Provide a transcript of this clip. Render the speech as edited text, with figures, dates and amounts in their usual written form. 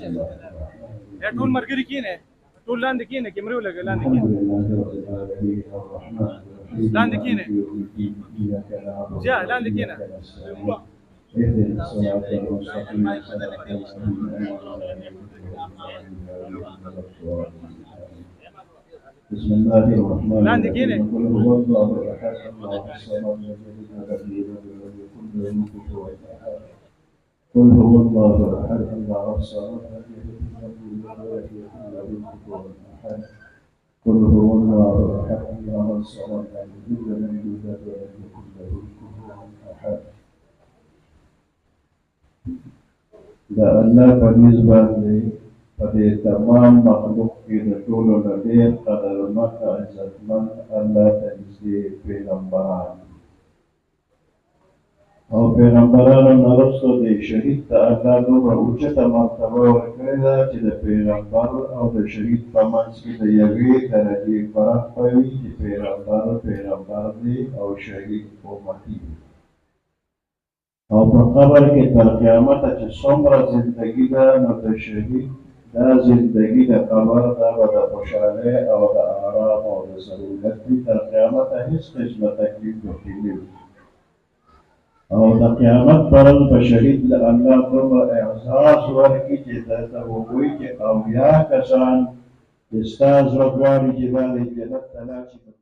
یا ټول مرګري کینه ټول لاندې کینه کیمرې ولګه لاندې الحمد کینه لله رب العالمين الرحمن الرحيم لاندې کینه إياك نعبد زیا لاندې کینه وإياك نستعين اهدنا الصراط المستقيم صراط بسم الله الرحمن الرحيم قل هو الله احد الله الصمد لم يلد ولم يولد ولم يكن له كفوا احد قل هو الله احد الله الصمد لم يلد ولم يولد ولم يكن له كفوا احد قل هو الله احد الله الصمد لم يلد ولم يولد ولم يكن له كفوا احد دا الله پنځ باندې په دې تمام مخلوق کې د ټولو نه ډېر قدرمن عزتمن الله ته نږدې پیغمبران او پیغمبرانو نه وروسته د شهید ته الله دومره اوچته مرتبه ورکړې ده چې د پیغمبر او د شهید په منځ کې د یوې درجې فرق به وي چې پیغمبر دی او شهید امتي دی او په قبر کې تر قیامته چې څومره زندګي ده نو د شهید دا زندگی د قبر دا به د خوشحالۍ او د آرام او د سهولت وي تر قیامته هېڅ قسمه تکلیف ورته نه وي او د قیامت پر ورځ به شهید له الله دومره اعزاز ورکړي چې درته وګوري چې اویا کسان چې ستا زړه غواړي چې دا د جنت ته لاړ شي